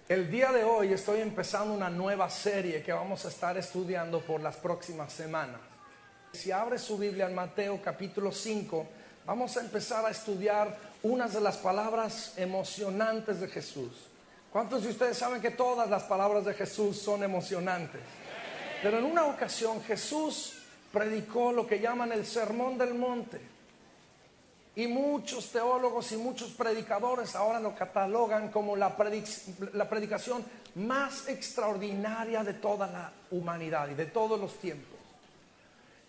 El día de hoy estoy empezando una nueva serie que vamos a estar estudiando por las próximas semanas. Si abre su Biblia en Mateo capítulo 5, vamos a empezar a estudiar unas de las palabras emocionantes de Jesús. ¿Cuántos de ustedes saben que todas las palabras de Jesús son emocionantes? Pero en una ocasión Jesús predicó lo que llaman el Sermón del Monte. Y muchos teólogos y muchos predicadores ahora lo catalogan como la predicación más extraordinaria de toda la humanidad y de todos los tiempos.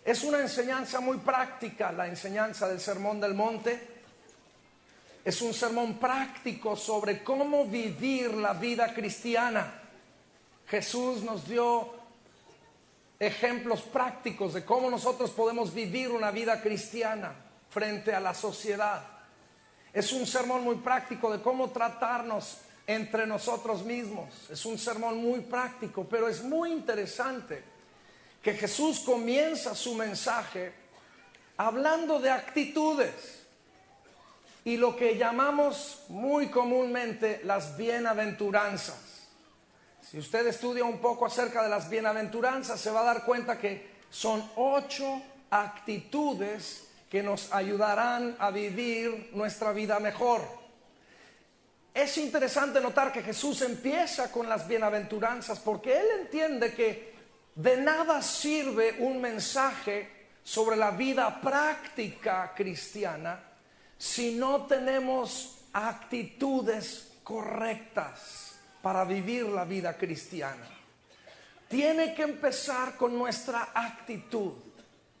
Es una enseñanza muy práctica, la enseñanza del Sermón del Monte. Es un sermón práctico sobre cómo vivir la vida cristiana. Jesús nos dio ejemplos prácticos de cómo nosotros podemos vivir una vida cristiana frente a la sociedad. Es un sermón muy práctico de cómo tratarnos entre nosotros mismos. Es un sermón muy práctico, pero es muy interesante que Jesús comienza su mensaje hablando de actitudes y lo que llamamos muy comúnmente las bienaventuranzas. Si usted estudia un poco acerca de las bienaventuranzas, se va a dar cuenta que son 8 actitudes que nos ayudarán a vivir nuestra vida mejor. Es interesante notar que Jesús empieza con las bienaventuranzas porque Él entiende que de nada sirve un mensaje sobre la vida práctica cristiana si no tenemos actitudes correctas para vivir la vida cristiana. Tiene que empezar con nuestra actitud.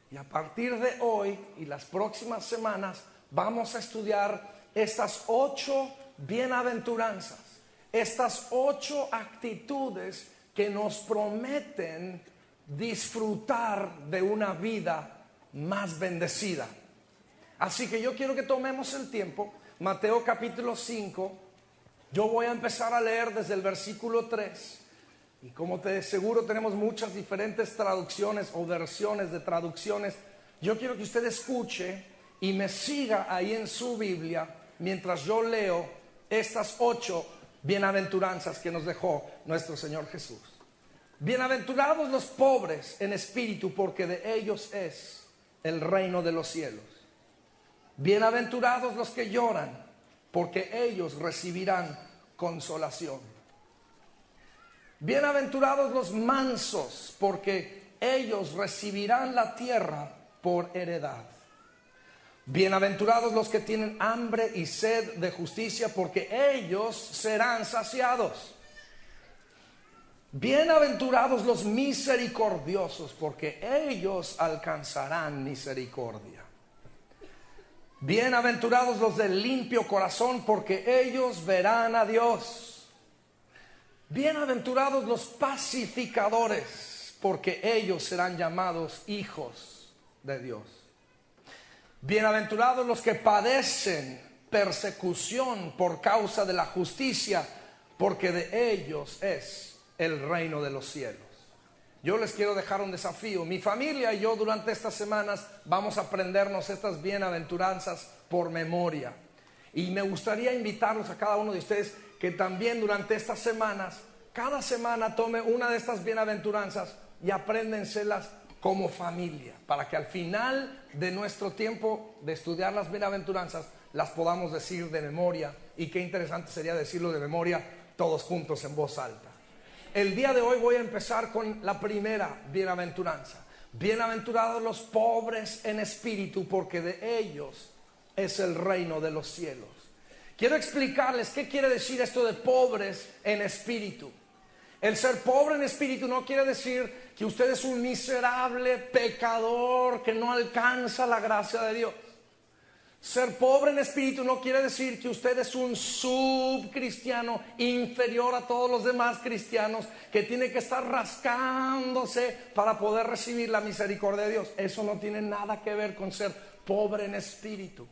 Y a partir de hoy y las próximas semanas vamos a estudiar estas 8 bienaventuranzas, estas 8 actitudes que nos prometen disfrutar de una vida más bendecida. Así que yo quiero que tomemos el tiempo. Mateo capítulo 5, yo voy a empezar a leer desde el versículo 3. Y como seguro tenemos muchas diferentes traducciones o versiones de traducciones, yo quiero que usted escuche y me siga ahí en su Biblia mientras yo leo estas 8 bienaventuranzas que nos dejó nuestro Señor Jesús. Bienaventurados los pobres en espíritu, porque de ellos es el reino de los cielos. Bienaventurados los que lloran, porque ellos recibirán consolación. Bienaventurados los mansos, porque ellos recibirán la tierra por heredad. Bienaventurados los que tienen hambre y sed de justicia, porque ellos serán saciados. Bienaventurados los misericordiosos, porque ellos alcanzarán misericordia. Bienaventurados los de limpio corazón, porque ellos verán a Dios. Bienaventurados los pacificadores, porque ellos serán llamados hijos de Dios. Bienaventurados los que padecen persecución por causa de la justicia, porque de ellos es el reino de los cielos. Yo les quiero dejar un desafío. Mi familia y yo durante estas semanas vamos a aprendernos estas bienaventuranzas por memoria. Y me gustaría invitarlos a cada uno de ustedes que también durante estas semanas, cada semana tome una de estas bienaventuranzas y apréndenselas como familia, para que al final de nuestro tiempo de estudiar las bienaventuranzas las podamos decir de memoria. Y qué interesante sería decirlo de memoria todos juntos en voz alta. El día de hoy voy a empezar con la primera bienaventuranza. Bienaventurados los pobres en espíritu, porque de ellos es el reino de los cielos. Quiero explicarles qué quiere decir esto de pobres en espíritu. El ser pobre en espíritu no quiere decir que usted es un miserable pecador que no alcanza la gracia de Dios. Ser pobre en espíritu no quiere decir que usted es un subcristiano inferior a todos los demás cristianos que tiene que estar rascándose para poder recibir la misericordia de Dios. Eso no tiene nada que ver con ser pobre en espíritu.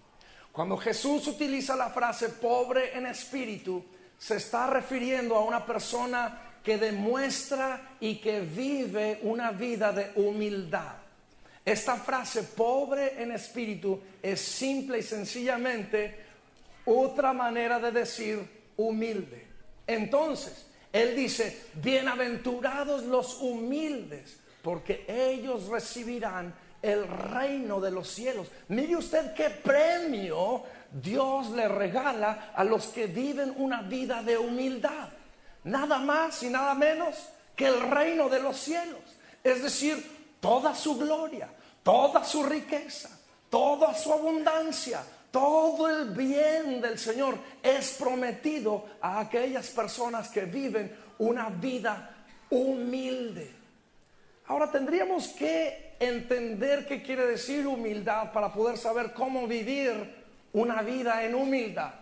Cuando Jesús utiliza la frase pobre en espíritu, se está refiriendo a una persona que demuestra y que vive una vida de humildad. Esta frase pobre en espíritu es simple y sencillamente otra manera de decir humilde. Entonces, Él dice, bienaventurados los humildes, porque ellos recibirán el reino de los cielos. Mire usted qué premio Dios le regala a los que viven una vida de humildad. Nada más y nada menos que el reino de los cielos. Es decir, toda su gloria, toda su riqueza, toda su abundancia, todo el bien del Señor es prometido a aquellas personas que viven una vida humilde. Ahora tendríamos que entender qué quiere decir humildad para poder saber cómo vivir una vida en humildad.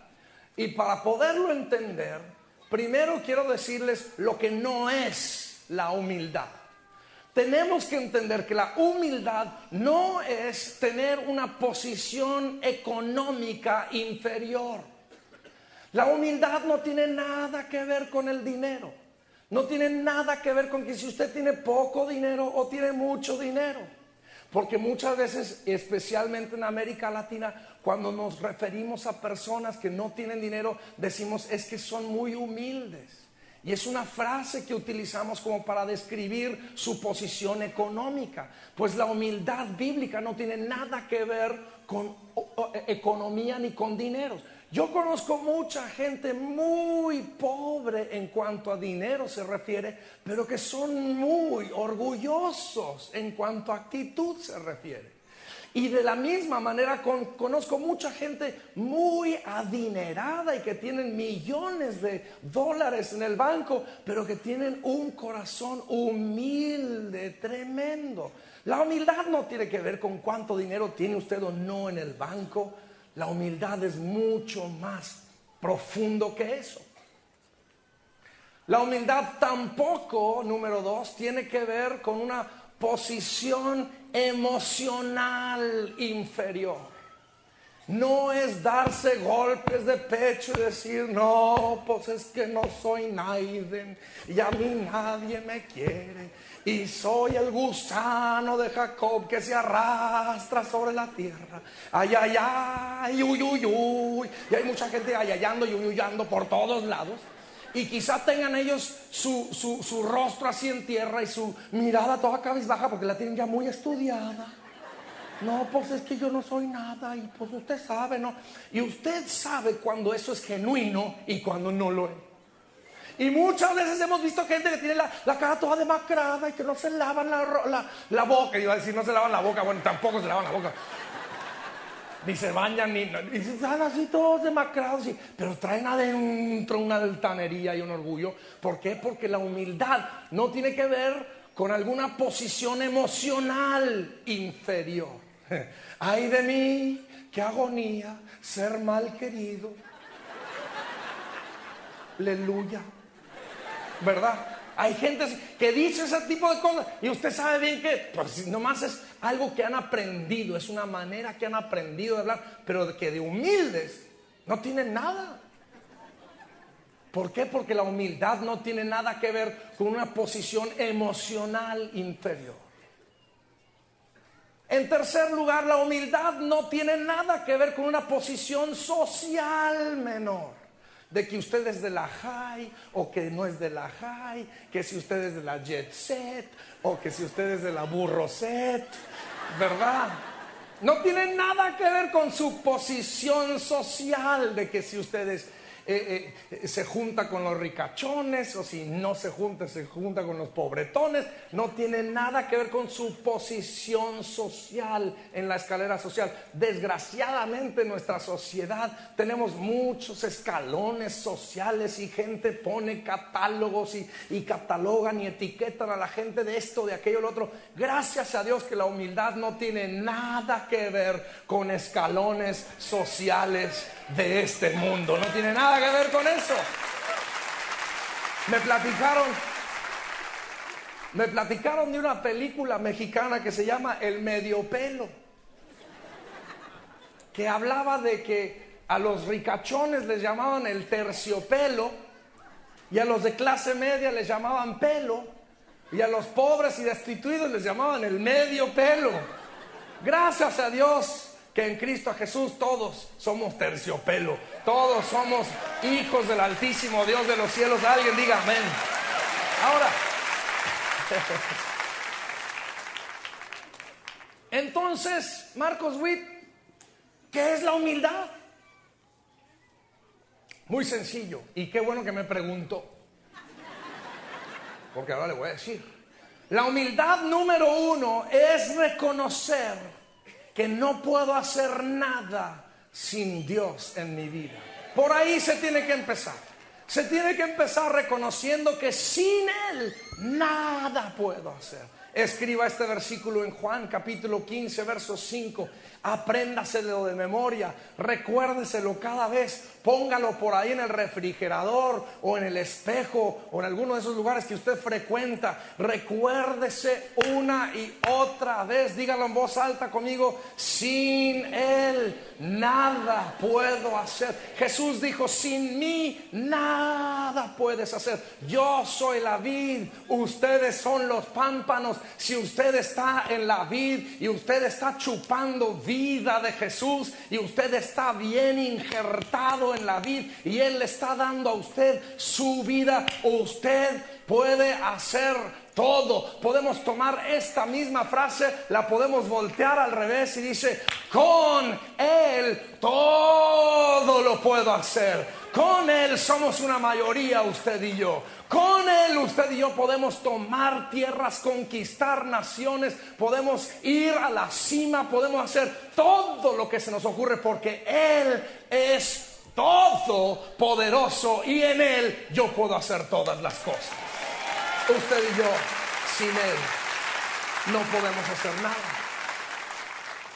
Y para poderlo entender, primero quiero decirles lo que no es la humildad. Tenemos que entender que la humildad no es tener una posición económica inferior. La humildad no tiene nada que ver con el dinero. No tiene nada que ver con que si usted tiene poco dinero o tiene mucho dinero. Porque muchas veces, especialmente en América Latina, cuando nos referimos a personas que no tienen dinero, decimos es que son muy humildes. Y es una frase que utilizamos como para describir su posición económica. Pues la humildad bíblica no tiene nada que ver con economía ni con dinero. Yo conozco mucha gente muy pobre en cuanto a dinero se refiere, pero que son muy orgullosos en cuanto a actitud se refiere. Y de la misma manera conozco mucha gente muy adinerada y que tienen millones de dólares en el banco, pero que tienen un corazón humilde, tremendo. La humildad no tiene que ver con cuánto dinero tiene usted o no en el banco. La humildad es mucho más profundo que eso. La humildad tampoco, número 2, tiene que ver con una posición emocional inferior. No es darse golpes de pecho y decir, no, pues es que no soy nadie y a mí nadie me quiere. Y soy el gusano de Jacob que se arrastra sobre la tierra. Ay, ay, ay, uy, uy, uy. Y hay mucha gente ayayando y uyuyando por todos lados. Y quizá tengan ellos su rostro así en tierra y su mirada toda cabizbaja porque la tienen ya muy estudiada. No, pues es que yo no soy nada y pues usted sabe, ¿no? Y usted sabe cuando eso es genuino y cuando no lo es. Y muchas veces hemos visto gente que tiene la cara toda demacrada y que no se lavan la boca. Iba a decir, no se lavan la boca, bueno, tampoco se lavan la boca. Ni se bañan, ni están así todos demacrados, pero traen adentro una altanería y un orgullo. ¿Por qué? Porque la humildad no tiene que ver con alguna posición emocional inferior. Ay de mí, qué agonía ser mal querido. Aleluya. ¿Verdad? Hay gente que dice ese tipo de cosas y usted sabe bien que pues nomás es algo que han aprendido, es una manera que han aprendido de hablar, pero que de humildes no tienen nada. ¿Por qué? Porque la humildad no tiene nada que ver con una posición emocional inferior. En tercer lugar, la humildad no tiene nada que ver con una posición social menor. De que usted es de la high o que no es de la high, que si usted es de la jet set o que si usted es de la burro set, ¿verdad? No tiene nada que ver con su posición social, de que si usted se junta con los ricachones o si no se junta con los pobretones. No tiene nada que ver con su posición social en la escalera social. Desgraciadamente en nuestra sociedad tenemos muchos escalones sociales y gente pone catálogos y catalogan y etiquetan a la gente de esto, de aquello, lo otro. Gracias a Dios que la humildad no tiene nada que ver con escalones sociales de este mundo. No tiene nada que ver con eso. Me platicaron de una película mexicana que se llama El Medio Pelo, que hablaba de que a los ricachones les llamaban el terciopelo y a los de clase media les llamaban pelo y a los pobres y destituidos les llamaban el medio pelo. Gracias a Dios que en Cristo Jesús todos somos terciopelo, todos somos hijos del Altísimo Dios de los cielos. Alguien diga amén. Ahora, entonces, Marcos Witt, ¿qué es la humildad? Muy sencillo, y qué bueno que me preguntó, porque ahora le voy a decir. La humildad número 1 es reconocer que no puedo hacer nada sin Dios en mi vida. Por ahí se tiene que empezar. Se tiene que empezar reconociendo que sin Él nada puedo hacer. Escriba este versículo en Juan capítulo 15 verso 5. Apréndaselo de memoria, recuérdeselo cada vez, póngalo por ahí en el refrigerador o en el espejo o en alguno de esos lugares que usted frecuenta. Recuérdese una y otra vez, dígalo en voz alta conmigo: sin Él nada puedo hacer. Jesús dijo: sin mí nada puedes hacer. Yo soy la vid, ustedes son los pámpanos. Si usted está en la vid y usted está chupando vida de Jesús y usted está bien injertado en la vid y Él le está dando a usted su vida, usted puede hacer todo. Podemos tomar esta misma frase, la podemos voltear al revés y dice: con Él todo lo puedo hacer. Con Él somos una mayoría, usted y yo. Con Él usted y yo podemos tomar tierras, conquistar naciones, podemos ir a la cima, podemos hacer todo lo que se nos ocurre, porque Él es todopoderoso y en Él yo puedo hacer todas las cosas. Usted y yo, sin Él no podemos hacer nada.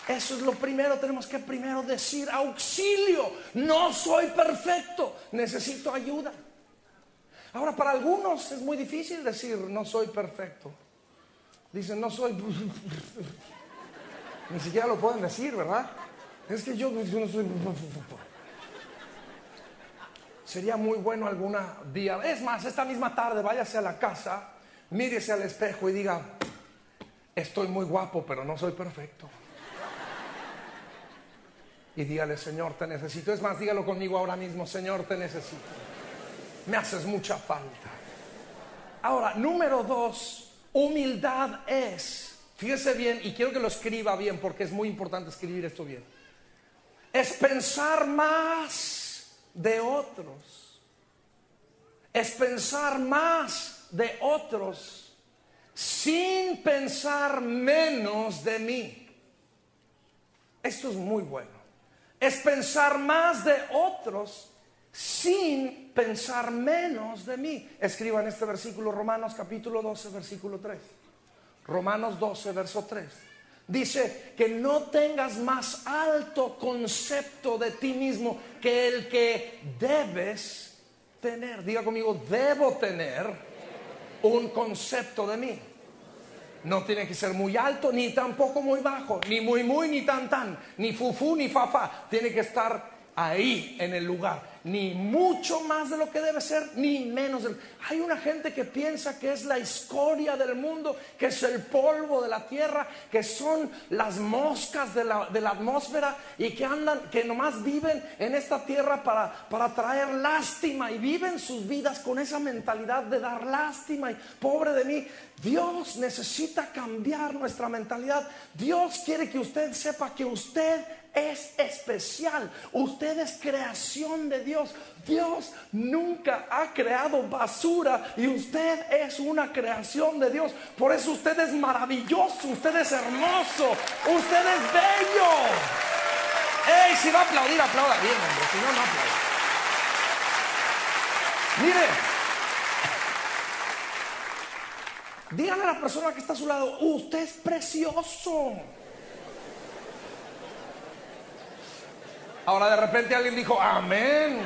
Eso es lo primero. Tenemos que primero decir: auxilio, no soy perfecto, necesito ayuda. Ahora, para algunos es muy difícil decir no soy perfecto. Dicen no soy ni siquiera lo pueden decir, ¿verdad? Es que yo no soy. Sería muy bueno algún día, es más, esta misma tarde, váyase a la casa, mírese al espejo y diga: estoy muy guapo, pero no soy perfecto. Y dígale: Señor, te necesito. Es más, dígalo conmigo ahora mismo: Señor, te necesito. Me haces mucha falta. Ahora, número 2, humildad es, fíjese bien, y quiero que lo escriba bien porque es muy importante escribir esto bien, es pensar más de otros. Es pensar más de otros sin pensar menos de mí. Esto es muy bueno. Es pensar más de otros sin pensar menos de mí. Escriban este versículo, Romanos capítulo 12, versículo 3. Romanos 12, verso 3. Dice que no tengas más alto concepto de ti mismo que el que debes tener. Diga conmigo: debo tener un concepto de mí. No tiene que ser muy alto, ni tampoco muy bajo, ni muy, ni tan, ni fufú, ni fafá. Tiene que estar ahí en el lugar. Ni mucho más de lo que debe ser, ni menos. Hay una gente que piensa que es la escoria del mundo, que es el polvo de la tierra, que son las moscas de la atmósfera y que andan, que nomás viven en esta tierra para traer lástima y viven sus vidas con esa mentalidad de dar lástima y pobre de mí. Dios necesita cambiar nuestra mentalidad. Dios quiere que usted sepa que usted es especial. Usted es creación de Dios. Dios nunca ha creado basura y usted es una creación de Dios. Por eso usted es maravilloso, usted es hermoso, usted es bello. ¡Ey! Si va a aplaudir, aplauda bien, hombre. Si no, no aplauda. Mire, dígale a la persona que está a su lado: usted es precioso. Ahora de repente alguien dijo: amén.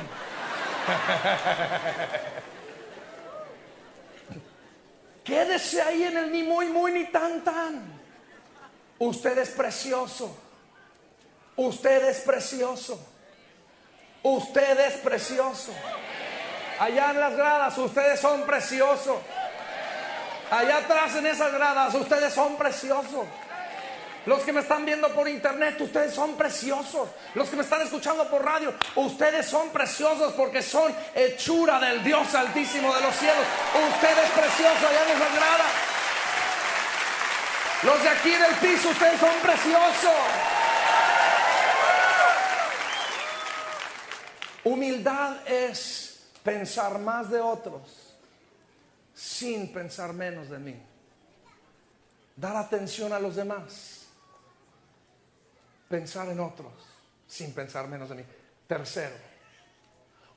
Quédese ahí en el ni muy, ni tan. Usted es precioso. Usted es precioso. Usted es precioso. Allá en las gradas, ustedes son preciosos. Allá atrás en esas gradas, ustedes son preciosos. Los que me están viendo por internet, ustedes son preciosos. Los que me están escuchando por radio, ustedes son preciosos porque son hechura del Dios Altísimo de los cielos. Usted es precioso, allá nos agrada. Los de aquí del piso, ustedes son preciosos. Humildad es pensar más de otros sin pensar menos de mí. Dar atención a los demás. Pensar en otros sin pensar menos de mí. Tercero,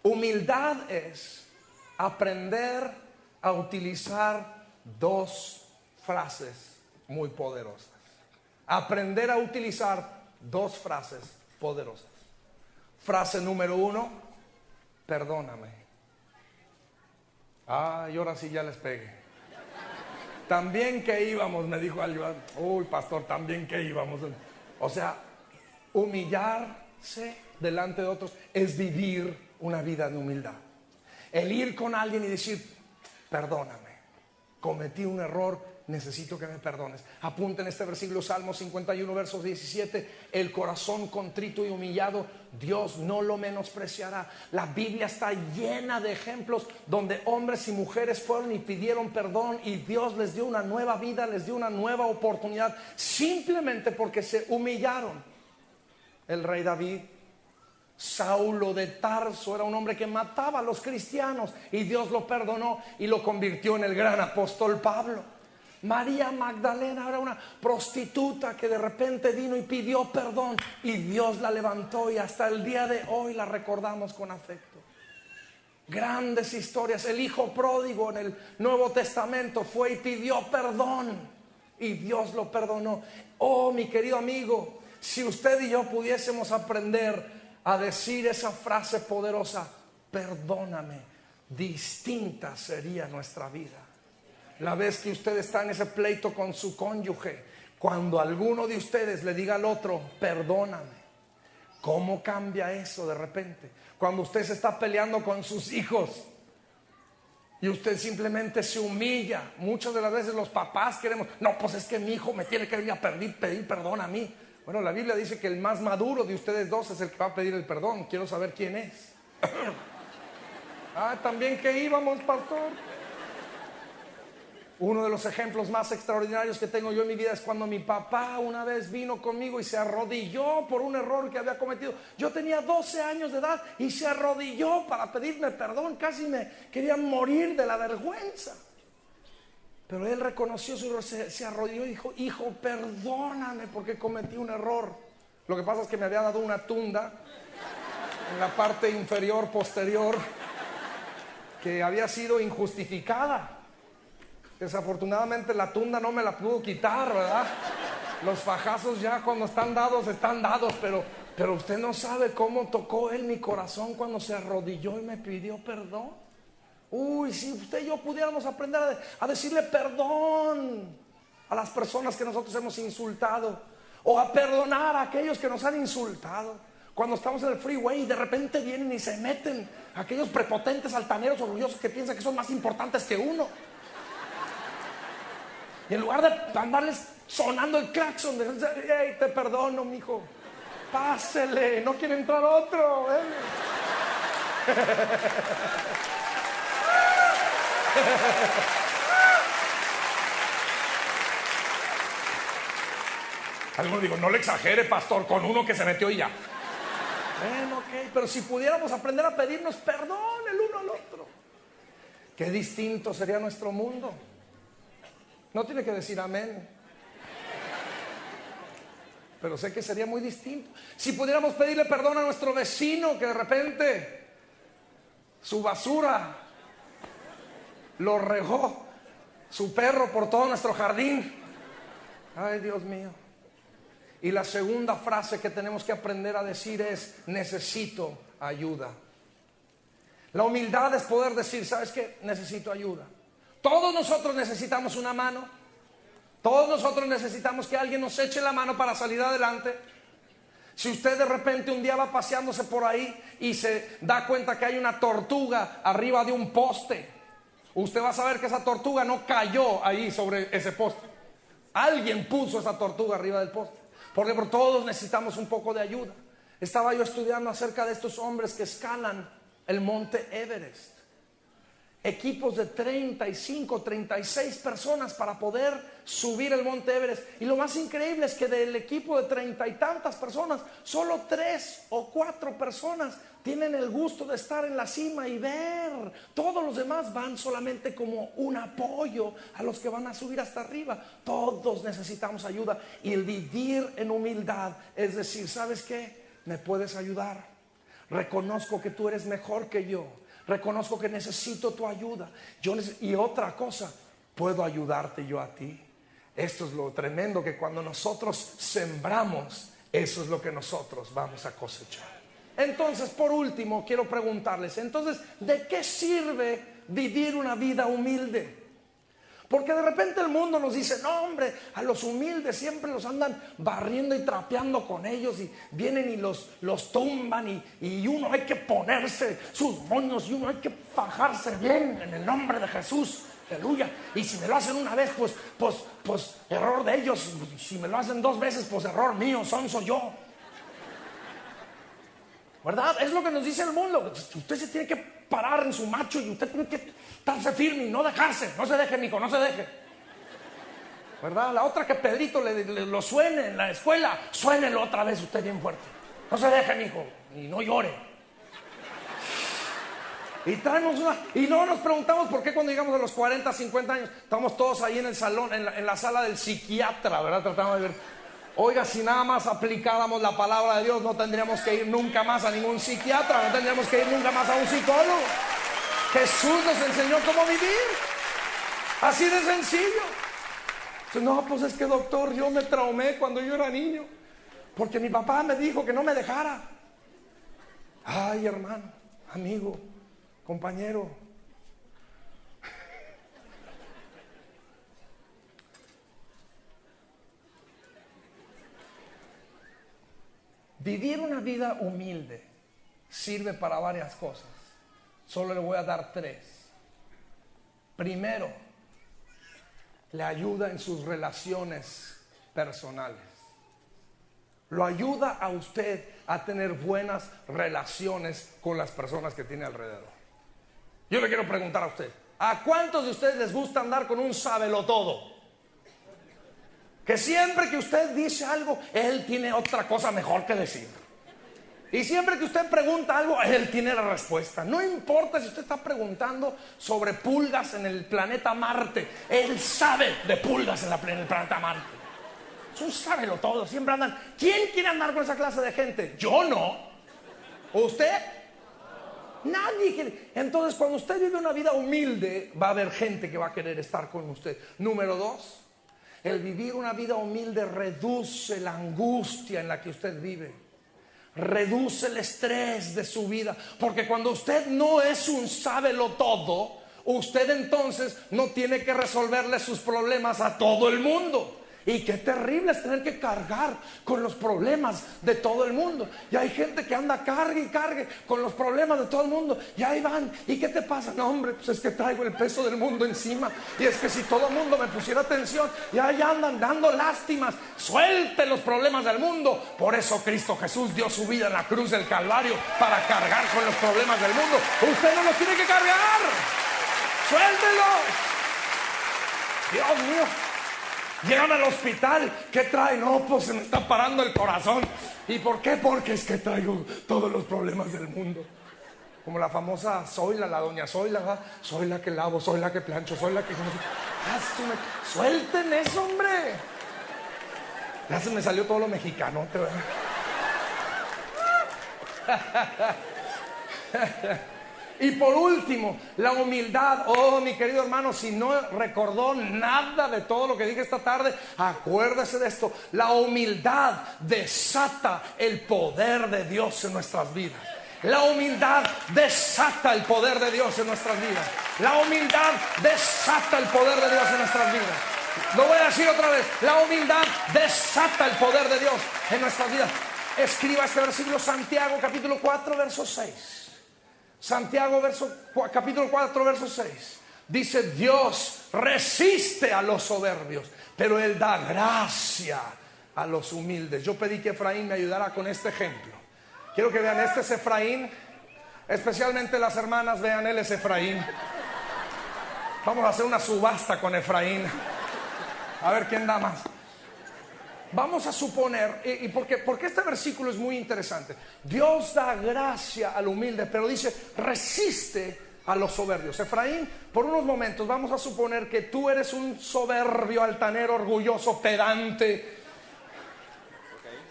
humildad es aprender a utilizar dos frases muy poderosas. Aprender a utilizar dos frases poderosas. Frase número 1, perdóname. Y ahora sí ya les pegué. También que íbamos, me dijo Aljoan. Uy, pastor, también que íbamos. O sea, humillarse delante de otros es vivir una vida de humildad. El ir con alguien y decir, perdóname, cometí un error, necesito que me perdones. Apunten este versículo, Salmo 51, versos 17. El corazón contrito y humillado, Dios no lo menospreciará. La Biblia está llena de ejemplos donde hombres y mujeres fueron y pidieron perdón y Dios les dio una nueva vida, les dio una nueva oportunidad, simplemente porque se humillaron. El rey David, Saulo de Tarso, era un hombre que mataba a los cristianos y Dios lo perdonó y lo convirtió en el gran apóstol Pablo. María Magdalena era una prostituta que de repente vino y pidió perdón y Dios la levantó y hasta el día de hoy la recordamos con afecto. Grandes historias. El hijo pródigo en el Nuevo Testamento fue y pidió perdón y Dios lo perdonó. Oh, mi querido amigo, si usted y yo pudiésemos aprender a decir esa frase poderosa, perdóname, distinta sería nuestra vida. La vez que usted está en ese pleito con su cónyuge, cuando alguno de ustedes le diga al otro, perdóname, ¿cómo cambia eso de repente? Cuando usted se está peleando con sus hijos y usted simplemente se humilla. Muchas de las veces los papás queremos, no, pues es que mi hijo me tiene que ir a pedir perdón a mí. Bueno, la Biblia dice que el más maduro de ustedes dos es el que va a pedir el perdón. Quiero saber quién es. También que íbamos, pastor. Uno de los ejemplos más extraordinarios que tengo yo en mi vida es cuando mi papá una vez vino conmigo y se arrodilló por un error que había cometido. Yo tenía 12 años de edad y se arrodilló para pedirme perdón. Casi me quería morir de la vergüenza. Pero él reconoció su error, se arrodilló y dijo, hijo, perdóname porque cometí un error. Lo que pasa es que me había dado una tunda en la parte inferior posterior que había sido injustificada. Desafortunadamente la tunda no me la pudo quitar, ¿verdad? Los fajazos ya cuando están dados, pero usted no sabe cómo tocó él mi corazón cuando se arrodilló y me pidió perdón. Uy, si usted y yo pudiéramos aprender a decirle perdón a las personas que nosotros hemos insultado, o a perdonar a aquellos que nos han insultado. Cuando estamos en el freeway y de repente vienen y se meten aquellos prepotentes, altaneros, orgullosos que piensan que son más importantes que uno. Y en lugar de andarles sonando el claxon, de decir, hey, te perdono, mijo, pásele, no quiere entrar otro. Algunos digo, no le exagere, pastor, con uno que se metió y ya. Bueno, ok, pero si pudiéramos aprender a pedirnos perdón el uno al otro, qué distinto sería nuestro mundo. No tiene que decir amén, pero sé que sería muy distinto. Si pudiéramos pedirle perdón a nuestro vecino que de repente su basura lo regó su perro por todo nuestro jardín. Ay, Dios mío. Y la segunda frase que tenemos que aprender a decir es, necesito ayuda. La humildad es poder decir, ¿sabes qué? Necesito ayuda. Todos nosotros necesitamos una mano. Todos nosotros necesitamos que alguien nos eche la mano para salir adelante. Si usted de repente un día va paseándose por ahí y se da cuenta que hay una tortuga arriba de un poste, usted va a saber que esa tortuga no cayó ahí sobre ese poste. Alguien puso esa tortuga arriba del poste. Porque por todos necesitamos un poco de ayuda. Estaba yo estudiando acerca de estos hombres que escalan el monte Everest. Equipos de 35, 36 personas para poder subir el monte Everest. Y lo más increíble es que del equipo de 30 y tantas personas, solo 3 o 4 personas tienen el gusto de estar en la cima y ver. Todos los demás van solamente como un apoyo a los que van a subir hasta arriba. Todos necesitamos ayuda. Y el vivir en humildad es decir, ¿sabes qué? ¿Me puedes ayudar? Reconozco que tú eres mejor que yo. Reconozco que necesito tu ayuda. Y otra cosa, puedo ayudarte yo a ti. Esto es lo tremendo, que cuando nosotros sembramos, eso es lo que nosotros vamos a cosechar. Entonces, por último, quiero preguntarles, entonces, ¿de qué sirve vivir una vida humilde? Porque de repente el mundo nos dice, no hombre, a los humildes siempre los andan barriendo y trapeando con ellos, y vienen y los tumban, y uno hay que ponerse sus moños, y uno hay que fajarse bien en el nombre de Jesús, aleluya. Y si me lo hacen una vez, pues error de ellos. Si me lo hacen 2 veces, pues error mío, sonso yo. ¿Verdad? Es lo que nos dice el mundo. Usted se tiene que parar en su macho y usted tiene que estarse firme y no dejarse. No se deje, mijo, no se deje. ¿Verdad? La otra, que Pedrito lo suene en la escuela, suénelo otra vez usted bien fuerte. No se deje, mijo, y no llore. Y traemos y no nos preguntamos por qué cuando llegamos a los 40, 50 años, estamos todos ahí en el salón, en la sala del psiquiatra, ¿verdad? Tratamos de ver. Oiga, si nada más aplicáramos la palabra de Dios, no tendríamos que ir nunca más a ningún psiquiatra, no tendríamos que ir nunca más a un psicólogo. Jesús nos enseñó cómo vivir, así de sencillo. Entonces, no, pues es que doctor, yo me traumé cuando yo era niño, porque mi papá me dijo que no me dejara. Ay, hermano, amigo, compañero, vivir una vida humilde sirve para varias cosas. Solo le voy a dar 3. Primero, le ayuda en sus relaciones personales. Lo ayuda a usted a tener buenas relaciones con las personas que tiene alrededor. Yo le quiero preguntar a usted, ¿a cuántos de ustedes les gusta andar con un sábelotodo? Que siempre que usted dice algo, él tiene otra cosa mejor que decir. Y siempre que usted pregunta algo, él tiene la respuesta. No importa si usted está preguntando sobre pulgas en el planeta Marte, él sabe de pulgas en el planeta Marte. Eso sábelo todo, siempre andan. ¿Quién quiere andar con esa clase de gente? Yo no. ¿Usted? Nadie quiere. Entonces, cuando usted vive una vida humilde, va a haber gente que va a querer estar con usted. Número 2, el vivir una vida humilde reduce la angustia en la que usted vive. Reduce el estrés de su vida. Porque cuando usted no es un sábelotodo, usted entonces no tiene que resolverle sus problemas a todo el mundo. Y qué terrible es tener que cargar con los problemas de todo el mundo. Y hay gente que anda cargue y cargue con los problemas de todo el mundo. Y ahí van. ¿Y qué te pasa? No, hombre, pues es que traigo el peso del mundo encima. Y es que si todo el mundo me pusiera atención, y ahí andan dando lástimas. Suelte los problemas del mundo. Por eso Cristo Jesús dio su vida en la cruz del Calvario, para cargar con los problemas del mundo. Usted no los tiene que cargar. Suéltelo. Dios mío. Llegan al hospital, ¿qué trae? No, pues se me está parando el corazón. ¿Y por qué? Porque es que traigo todos los problemas del mundo. Como la famosa Zoila, la doña Zoila, ¿verdad? Soy la que lavo, soy la que plancho, soy la que... Suelten eso, hombre. Ya se me salió todo lo mexicano, ¿verdad? Y por último, la humildad. Oh, mi querido hermano, si no recordó nada de todo lo que dije esta tarde, acuérdese de esto. La humildad desata el poder de Dios en nuestras vidas. La humildad desata el poder de Dios en nuestras vidas. La humildad desata el poder de Dios en nuestras vidas. Lo voy a decir otra vez. La humildad desata el poder de Dios en nuestras vidas. Escriba este versículo, Santiago capítulo 4, verso 6. Santiago capítulo 4, verso 6. Dice: Dios resiste a los soberbios, pero Él da gracia a los humildes. Yo pedí que Efraín me ayudara con este ejemplo. Quiero que vean, este es Efraín. Especialmente las hermanas, vean, él es Efraín. Vamos a hacer una subasta con Efraín. A ver quién da más. Vamos a suponer, y porque este versículo es muy interesante. Dios da gracia al humilde, pero dice, resiste a los soberbios. Efraín, por unos momentos vamos a suponer que tú eres un soberbio, altanero, orgulloso, pedante,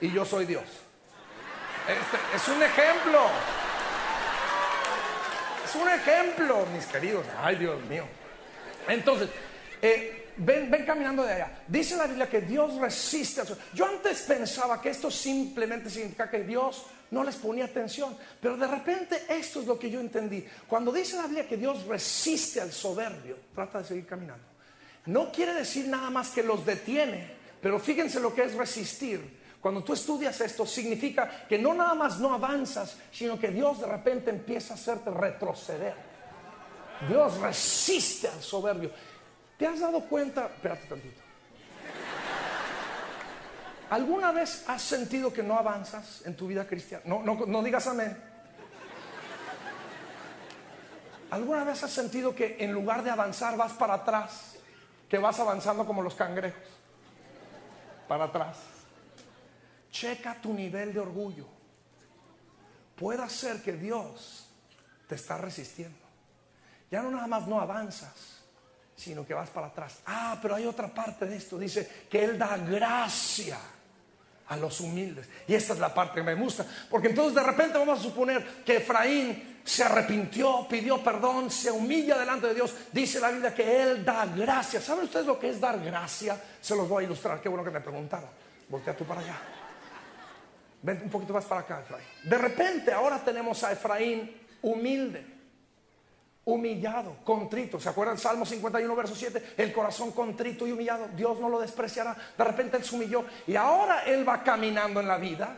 y yo soy Dios. Es un ejemplo. Es un ejemplo, mis queridos. Ay, Dios mío. Entonces, ven caminando de allá. Dice la Biblia que Dios resiste a yo antes pensaba que esto simplemente significa que Dios no les ponía atención, pero de repente esto es lo que yo entendí. Cuando dice la Biblia que Dios resiste al soberbio, trata de seguir caminando. No quiere decir nada más que los detiene, pero fíjense lo que es resistir. Cuando tú estudias esto, significa que no nada más no avanzas, sino que Dios de repente empieza a hacerte retroceder. Dios resiste al soberbio. ¿Te has dado cuenta? Espérate tantito. ¿Alguna vez has sentido que no avanzas en tu vida cristiana? No digas amén. ¿Alguna vez has sentido que en lugar de avanzar vas para atrás? Que vas avanzando como los cangrejos. Para atrás. Checa tu nivel de orgullo. Puede ser que Dios te está resistiendo. Ya no nada más no avanzas, sino que vas para atrás. Pero hay otra parte de esto. Dice que Él da gracia a los humildes. Y esta es la parte que me gusta. Porque entonces de repente vamos a suponer que Efraín se arrepintió, pidió perdón, se humilla delante de Dios. Dice la Biblia que Él da gracia. ¿Saben ustedes lo que es dar gracia? Se los voy a ilustrar. Qué bueno que me preguntaron. Voltea tú para allá. Ven un poquito más para acá, Efraín. De repente ahora tenemos a Efraín humilde, humillado, contrito. ¿Se acuerdan? Salmo 51 verso 7. El corazón contrito y humillado, Dios no lo despreciará. De repente él se humilló y ahora él va caminando en la vida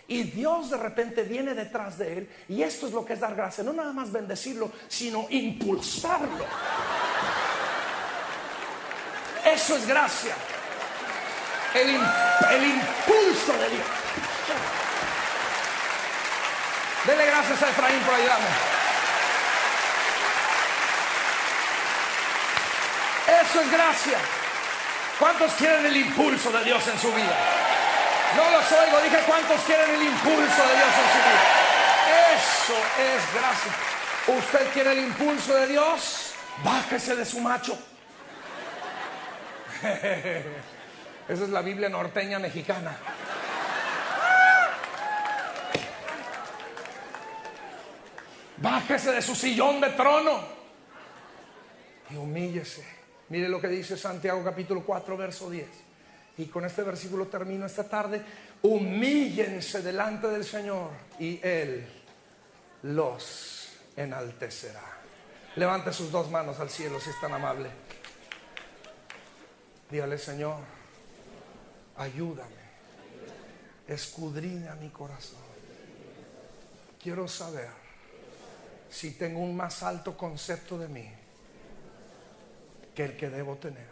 y Dios de repente viene detrás de él. Y esto es lo que es dar gracia. No nada más bendecirlo, sino impulsarlo. Eso es gracia. El impulso de Dios. Dele gracias a Efraín por ayudarme. Eso es gracia. ¿Cuántos quieren el impulso de Dios en su vida? No los oigo, dije ¿cuántos quieren el impulso de Dios en su vida? Eso es gracia. ¿Usted quiere el impulso de Dios? Bájese de su macho. Esa es la Biblia norteña mexicana. Bájese de su sillón de trono y humíllese. Mire lo que dice Santiago capítulo 4 verso 10. Y con este versículo termino esta tarde. Humíllense delante del Señor y Él los enaltecerá. Levante sus dos manos al cielo si es tan amable. Dígale: Señor, ayúdame, escudriña mi corazón. Quiero saber si tengo un más alto concepto de mí que el que debo tener.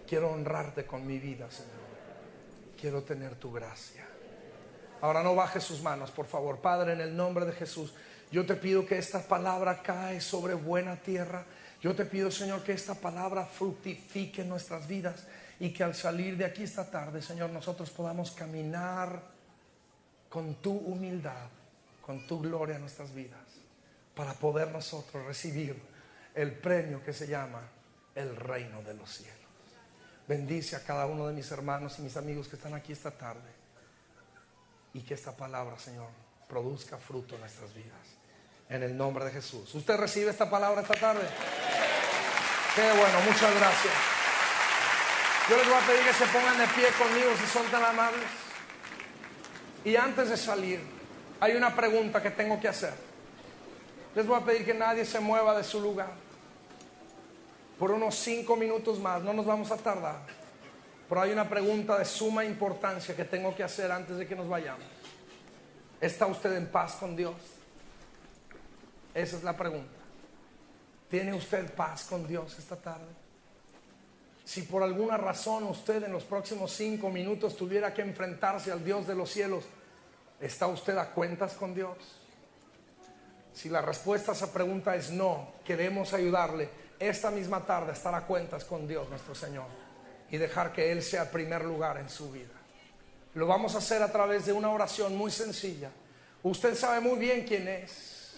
Quiero honrarte con mi vida, Señor. Quiero tener tu gracia. Ahora no baje sus manos, por favor. Padre, en el nombre de Jesús, yo te pido que esta palabra cae sobre buena tierra. Yo te pido, Señor, que esta palabra fructifique en nuestras vidas y que al salir de aquí esta tarde, Señor, nosotros podamos caminar con tu humildad, con tu gloria en nuestras vidas, para poder nosotros recibir el premio que se llama el reino de los cielos. Bendice a cada uno de mis hermanos y mis amigos que están aquí esta tarde, y que esta palabra, Señor, produzca fruto en nuestras vidas. En el nombre de Jesús. ¿Usted recibe esta palabra esta tarde? Qué bueno, muchas gracias. Yo les voy a pedir que se pongan de pie conmigo si son tan amables. Y antes de salir, hay una pregunta que tengo que hacer. Les voy a pedir que nadie se mueva de su lugar por unos 5 minutos más. No nos vamos a tardar, pero hay una pregunta de suma importancia que tengo que hacer antes de que nos vayamos. ¿Está usted en paz con Dios? Esa es la pregunta. ¿Tiene usted paz con Dios esta tarde? Si por alguna razón usted en los próximos 5 minutos tuviera que enfrentarse al Dios de los cielos, ¿está usted a cuentas con Dios? Si la respuesta a esa pregunta es no, queremos ayudarle esta misma tarde a estar a cuentas con Dios nuestro Señor y dejar que Él sea el primer lugar en su vida. Lo vamos a hacer a través de una oración muy sencilla. Usted sabe muy bien quién es.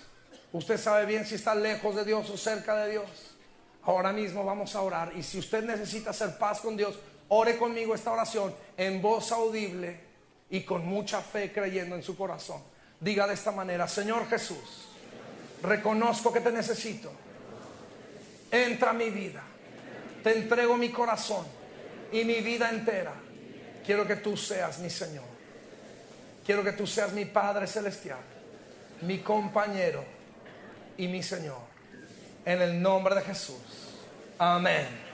Usted sabe bien si está lejos de Dios o cerca de Dios. Ahora mismo vamos a orar, y si usted necesita hacer paz con Dios, ore conmigo esta oración en voz audible y con mucha fe, creyendo en su corazón. Diga de esta manera: Señor Jesús, reconozco que te necesito. Entra a mi vida. Te entrego mi corazón y mi vida entera. Quiero que tú seas mi Señor. Quiero que tú seas mi Padre Celestial, mi compañero y mi Señor. En el nombre de Jesús. Amén.